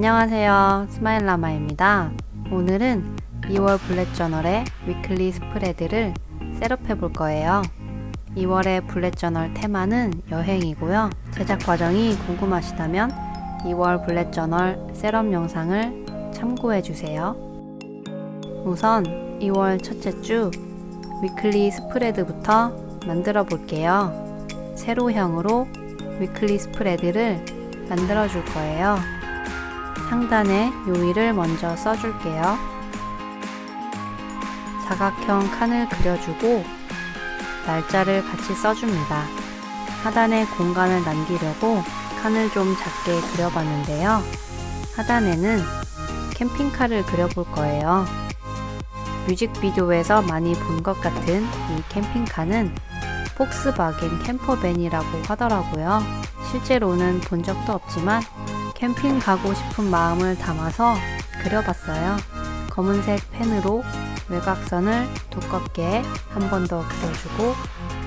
안녕하세요. 스마일라마입니다. 오늘은 2월 블랙저널의 위클리 스프레드를 셋업해 볼 거예요. 2월의 블랙저널 테마는 여행이고요. 제작 과정이 궁금하시다면 2월 블랙저널 셋업 영상을 참고해 주세요. 우선 2월 첫째 주 위클리 스프레드부터 만들어 볼게요. 세로형으로 위클리 스프레드를 만들어 줄 거예요. 상단에 요일을 먼저 써줄게요. 사각형 칸을 그려주고 날짜를 같이 써줍니다. 하단에 공간을 남기려고 칸을 좀 작게 그려봤는데요. 하단에는 캠핑카를 그려볼 거예요. 뮤직비디오에서 많이 본 것 같은 이 캠핑카는 폭스바겐 캠퍼밴이라고 하더라고요. 실제로는 본 적도 없지만 캠핑 가고 싶은 마음을 담아서 그려봤어요. 검은색 펜으로 외곽선을 두껍게 한 번 더 그려주고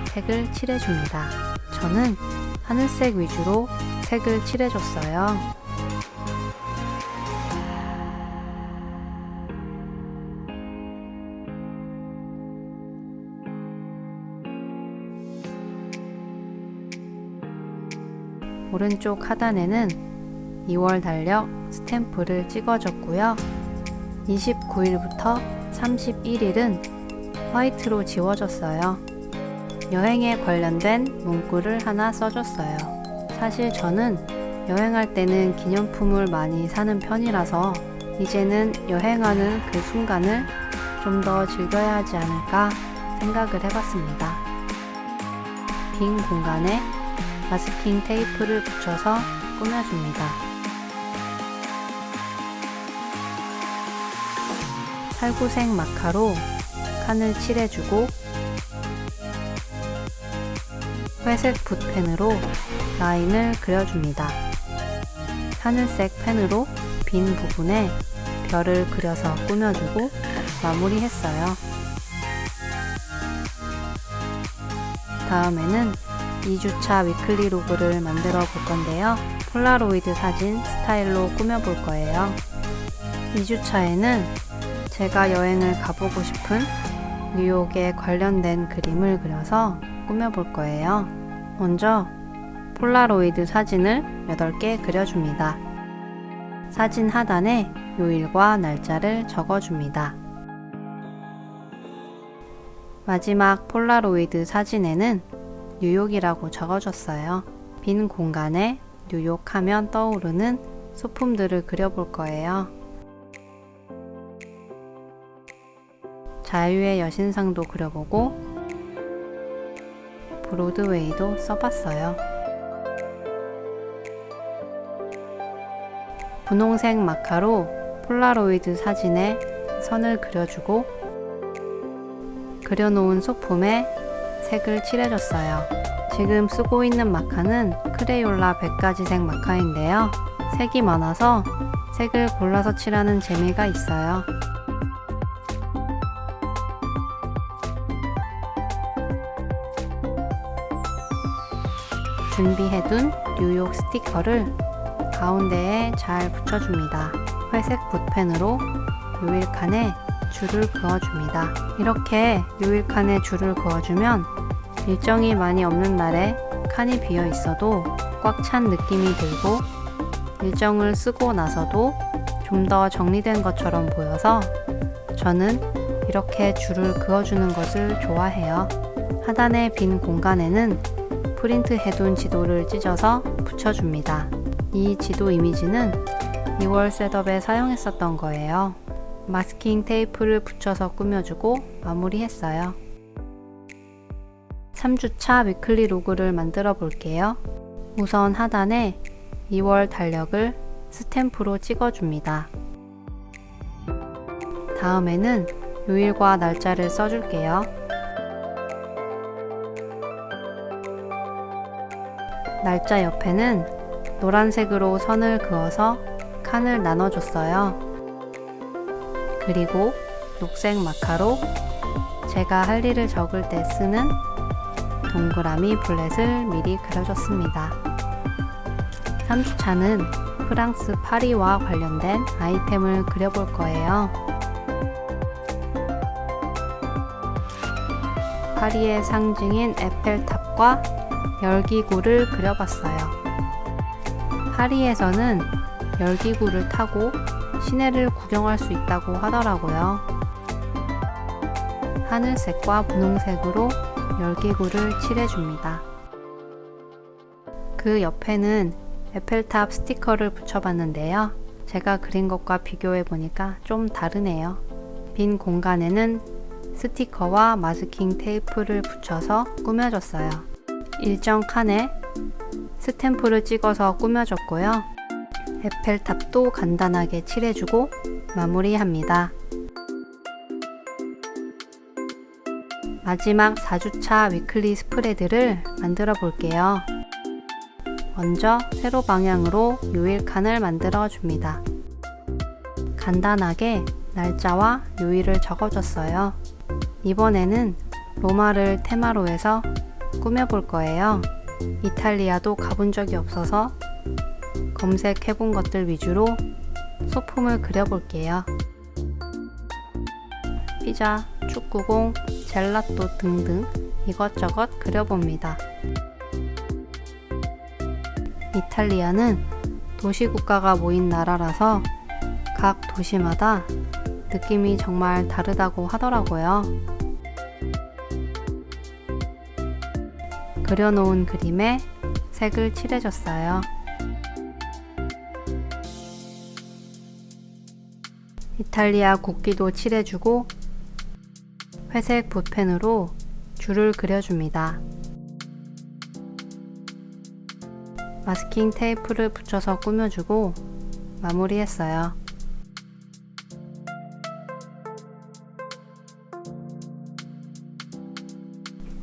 색을 칠해줍니다. 저는 하늘색 위주로 색을 칠해줬어요. 오른쪽 하단에는 2월 달력 스탬프를 찍어줬고요. 29일부터 31일은 화이트로 지워줬어요. 여행에 관련된 문구를 하나 써줬어요. 사실 저는 여행할 때는 기념품을 많이 사는 편이라서 이제는 여행하는 그 순간을 좀 더 즐겨야 하지 않을까 생각을 해봤습니다. 빈 공간에 마스킹 테이프를 붙여서 꾸며줍니다. 살구색 마카로 칸을 칠해주고 회색 붓펜으로 라인을 그려줍니다. 하늘색 펜으로 빈 부분에 별을 그려서 꾸며주고 마무리했어요. 다음에는 2주차 위클리 로그를 만들어 볼 건데요. 폴라로이드 사진 스타일로 꾸며 볼 거예요. 2주차에는 제가 여행을 가보고 싶은 뉴욕에 관련된 그림을 그려서 꾸며 볼 거예요. 먼저 폴라로이드 사진을 8개 그려줍니다. 사진 하단에 요일과 날짜를 적어줍니다. 마지막 폴라로이드 사진에는 뉴욕이라고 적어줬어요. 빈 공간에 뉴욕 하면 떠오르는 소품들을 그려볼 거예요. 자유의 여신상도 그려보고 브로드웨이도 써봤어요. 분홍색 마카로 폴라로이드 사진에 선을 그려주고 그려놓은 소품에 색을 칠해줬어요. 지금 쓰고 있는 마카는 크레올라 100가지색 마카인데요. 색이 많아서 색을 골라서 칠하는 재미가 있어요. 준비해둔 뉴욕 스티커를 가운데에 잘 붙여줍니다. 회색 붓펜으로 요일칸에 줄을 그어줍니다. 이렇게 요일칸에 줄을 그어주면 일정이 많이 없는 날에 칸이 비어 있어도 꽉 찬 느낌이 들고 일정을 쓰고 나서도 좀 더 정리된 것처럼 보여서 저는 이렇게 줄을 그어주는 것을 좋아해요. 하단의 빈 공간에는 프린트 해둔 지도를 찢어서 붙여줍니다. 이 지도 이미지는 2월 셋업에 사용했었던 거예요. 마스킹 테이프를 붙여서 꾸며주고 마무리했어요. 3주차 위클리 로그를 만들어 볼게요. 우선 하단에 2월 달력을 스탬프로 찍어줍니다. 다음에는 요일과 날짜를 써줄게요. 날짜 옆에는 노란색으로 선을 그어서 칸을 나눠줬어요. 그리고 녹색 마카로 제가 할 일을 적을 때 쓰는 동그라미 블렛을 미리 그려줬습니다. 3주차는 프랑스 파리와 관련된 아이템을 그려볼 거예요. 파리의 상징인 에펠탑과 열기구를 그려봤어요. 파리에서는 열기구를 타고 시내를 구경할 수 있다고 하더라고요. 하늘색과 분홍색으로 열기구를 칠해줍니다. 그 옆에는 에펠탑 스티커를 붙여봤는데요. 제가 그린 것과 비교해보니까 좀 다르네요. 빈 공간에는 스티커와 마스킹 테이프를 붙여서 꾸며줬어요. 일정 칸에 스탬프를 찍어서 꾸며줬고요. 에펠탑도 간단하게 칠해주고 마무리합니다. 마지막 4주차 위클리 스프레드를 만들어 볼게요. 먼저 세로 방향으로 요일 칸을 만들어 줍니다. 간단하게 날짜와 요일을 적어줬어요. 이번에는 로마를 테마로 해서 꾸며볼 거예요. 이탈리아도 가본 적이 없어서 검색해본 것들 위주로 소품을 그려볼게요. 피자, 축구공, 젤라또 등등 이것저것 그려봅니다. 이탈리아는 도시국가가 모인 나라라서 각 도시마다 느낌이 정말 다르다고 하더라고요. 그려놓은 그림에 색을 칠해줬어요. 이탈리아 국기도 칠해주고 회색 붓펜으로 줄을 그려줍니다. 마스킹 테이프를 붙여서 꾸며주고 마무리했어요.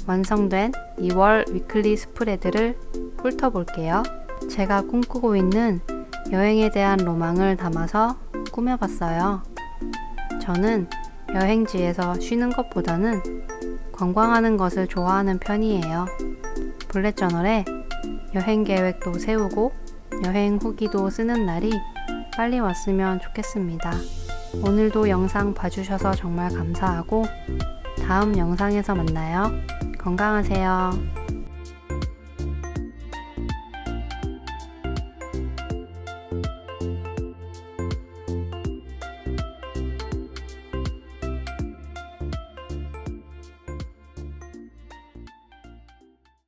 완성된 2월 위클리 스프레드를 훑어볼게요. 제가 꿈꾸고 있는 여행에 대한 로망을 담아서 꾸며봤어요. 저는 여행지에서 쉬는 것보다는 관광하는 것을 좋아하는 편이에요. 블랙저널에 여행 계획도 세우고 여행 후기도 쓰는 날이 빨리 왔으면 좋겠습니다. 오늘도 영상 봐주셔서 정말 감사하고 다음 영상에서 만나요. 건강하세요.